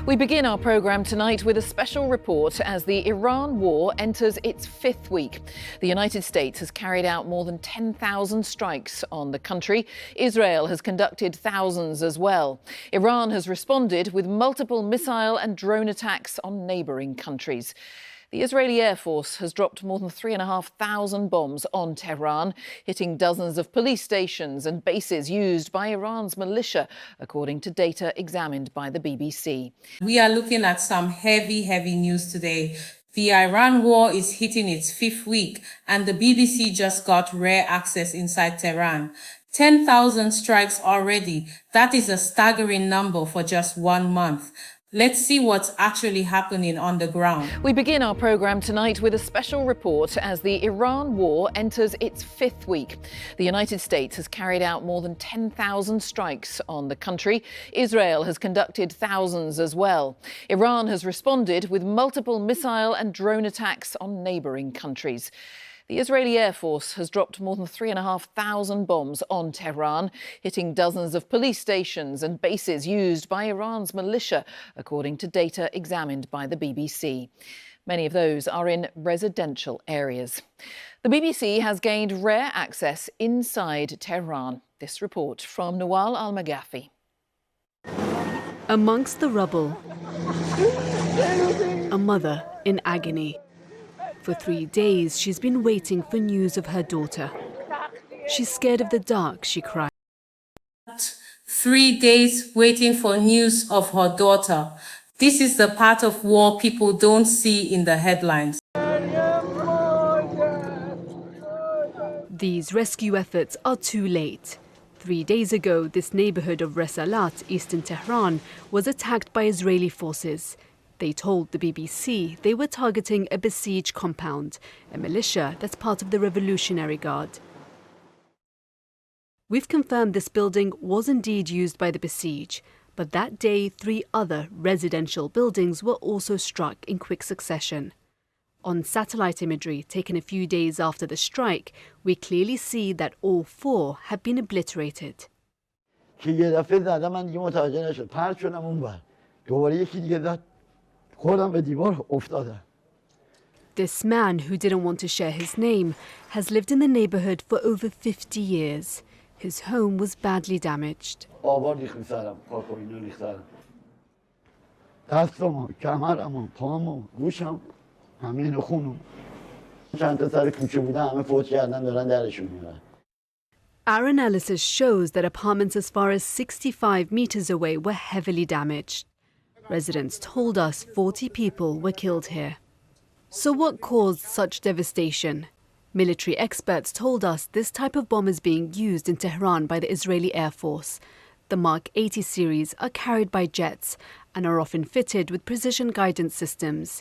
We begin our programme tonight with a special report as the Iran war enters its fifth week. The United States has carried out more than 10,000 strikes on the country. Israel has conducted thousands as well. Iran has responded with multiple missile and drone attacks on neighbouring countries. The Israeli Air Force has dropped more than 3,500 bombs on Tehran, hitting dozens of police stations and bases used by Iran's militia, according to data examined by the BBC. We are looking at some heavy news today. The Iran war is hitting its fifth week, and the BBC just got rare access inside Tehran. 10,000 strikes already. That is a staggering number for just 1 month. Let's see what's actually happening on the ground. We begin our programme tonight with a special report as the Iran war enters its fifth week. The United States has carried out more than 10,000 strikes on the country. Israel has conducted thousands as well. Iran has responded with multiple missile and drone attacks on neighbouring countries. The Israeli Air Force has dropped more than 3,500 bombs on Tehran, hitting dozens of police stations and bases used by Iran's militia, according to data examined by the BBC. Many of those are in residential areas. The BBC has gained rare access inside Tehran. This report from Nawal Al-Maghafi. Amongst the rubble, a mother in agony. For 3 days, she's been waiting for news of her daughter. She's scared of the dark, she cried. 3 days waiting for news of her daughter. This is the part of war people don't see in the headlines. These rescue efforts are too late. 3 days ago, this neighborhood of Resalat, eastern Tehran, was attacked by Israeli forces. They told the BBC they were targeting a besieged compound, a militia that's part of the Revolutionary Guard. We've confirmed this building was indeed used by the besieged, but that day 3 other residential buildings were also struck in quick succession. On satellite imagery taken a few days after the strike, we clearly see that all 4 have been obliterated. This man, who didn't want to share his name, has lived in the neighborhood for over 50 years. His home was badly damaged. Our analysis shows that apartments as far as 65 meters away were heavily damaged. Residents told us 40 people were killed here. So what caused such devastation? Military experts told us this type of bomb is being used in Tehran by the Israeli Air Force. The Mark 80 series are carried by jets and are often fitted with precision guidance systems.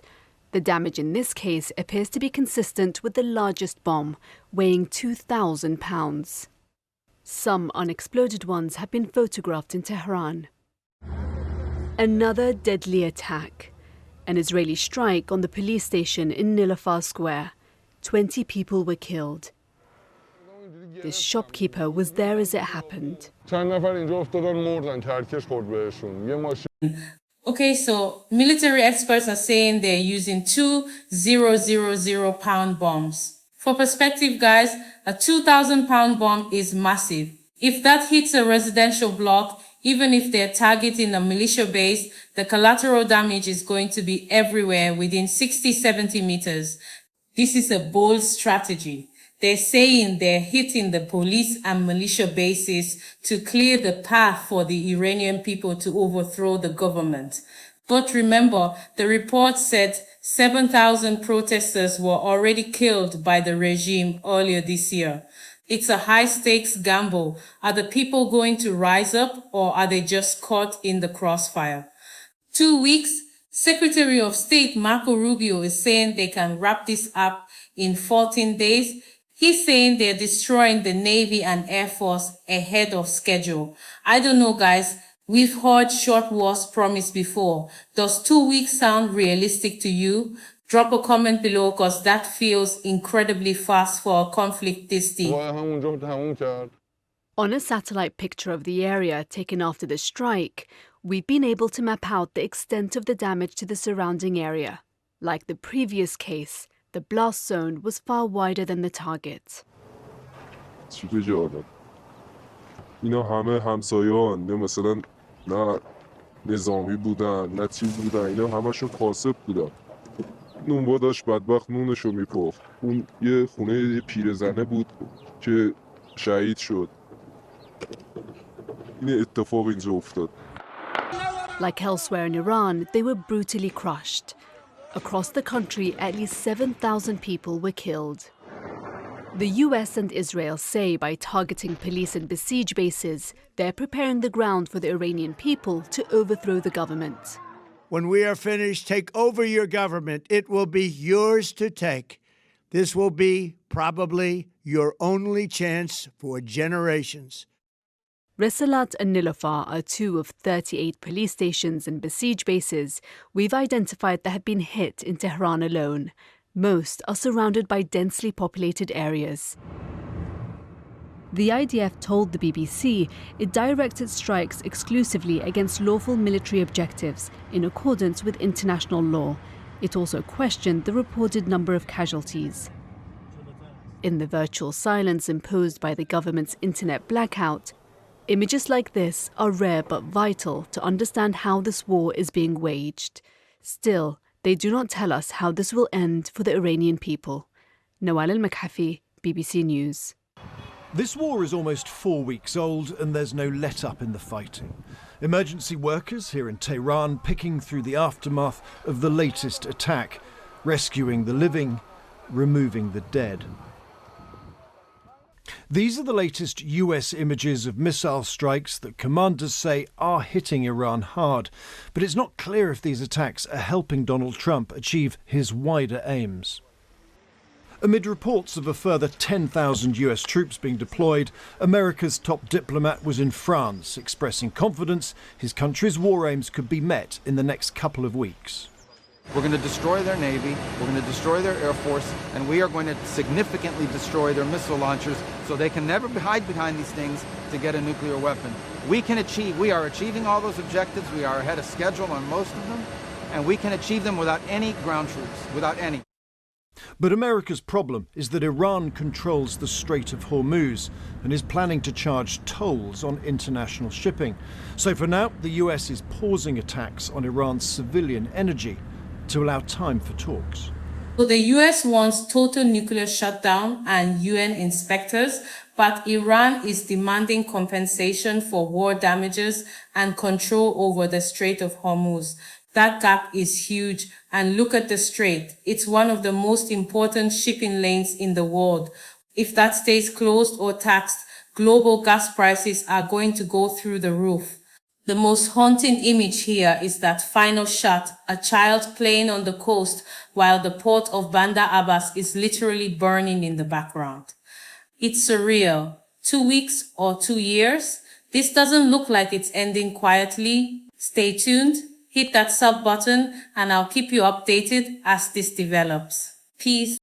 The damage in this case appears to be consistent with the largest bomb, weighing 2,000 pounds. Some unexploded ones have been photographed in Tehran. Another deadly attack. An Israeli strike on the police station in Nilafar Square. 20 people were killed. This shopkeeper was there as it happened. Okay, so military experts are saying they're using 2 000-pound bombs. For perspective, guys, a 2,000-pound bomb is massive. If that hits a residential block, even if they're targeting a militia base, the collateral damage is going to be everywhere within 60-70 meters. This is a bold strategy. They're saying they're hitting the police and militia bases to clear the path for the Iranian people to overthrow the government. But remember, the report said 7,000 protesters were already killed by the regime earlier this year. It's a high-stakes gamble. Are the people going to rise up, or are they just caught in the crossfire? 2 weeks, Secretary of State Marco Rubio is saying they can wrap this up in 14 days. He's saying they're destroying the Navy and Air Force ahead of schedule. I don't know, guys. We've heard short wars promised before. Does 2 weeks sound realistic to you? Drop a comment below, because that feels incredibly fast for a conflict this deep. On a satellite picture of the area taken after the strike, we've been able to map out the extent of the damage to the surrounding area. Like the previous case, the blast zone was far wider than the target. چیز جالب اینا همه همسایه‌ان نه مثلا نه نظامی بودن نه چیز بودن اینا همشون کاسب بودن نونوا داشت بدبخت نونشو میپخت اون یه خونه یه پیرزنه بود که شهید شد این اتفاق اینجا افتاد. Like elsewhere in Iran, they were brutally crushed. Across the country, at least 7,000 people were killed. The US and Israel say by targeting police and besiege bases, they're preparing the ground for the Iranian people to overthrow the government. When we are finished, take over your government. It will be yours to take. This will be probably your only chance for generations. Risalat and Nilofar are two of 38 police stations and besiege bases we've identified that have been hit in Tehran alone. Most are surrounded by densely populated areas. The IDF told the BBC it directed strikes exclusively against lawful military objectives in accordance with international law. It also questioned the reported number of casualties. In the virtual silence imposed by the government's internet blackout, images like this are rare but vital to understand how this war is being waged. Still, they do not tell us how this will end for the Iranian people. Nawal Al-Maghafi, BBC News. This war is almost 4 weeks old and there's no let-up in the fighting. Emergency workers here in Tehran picking through the aftermath of the latest attack, rescuing the living, removing the dead. These are the latest US images of missile strikes that commanders say are hitting Iran hard. But it's not clear if these attacks are helping Donald Trump achieve his wider aims. Amid reports of a further 10,000 US troops being deployed, America's top diplomat was in France, expressing confidence his country's war aims could be met in the next couple of weeks. We're going to destroy their navy, we're going to destroy their air force, and we are going to significantly destroy their missile launchers so they can never hide behind these things to get a nuclear weapon. We are achieving all those objectives. We are ahead of schedule on most of them, and we can achieve them without any ground troops, without any. But America's problem is that Iran controls the Strait of Hormuz and is planning to charge tolls on international shipping. So for now, the US is pausing attacks on Iran's civilian energy to allow time for talks. So the US wants total nuclear shutdown and UN inspectors, but Iran is demanding compensation for war damages and control over the Strait of Hormuz. That gap is huge, and look at the strait. It's one of the most important shipping lanes in the world. If that stays closed or taxed, global gas prices are going to go through the roof. The most haunting image here is that final shot, a child playing on the coast while the port of Bandar Abbas is literally burning in the background. It's surreal. 2 weeks or 2 years? This doesn't look like it's ending quietly. Stay tuned, hit that sub button, and I'll keep you updated as this develops. Peace.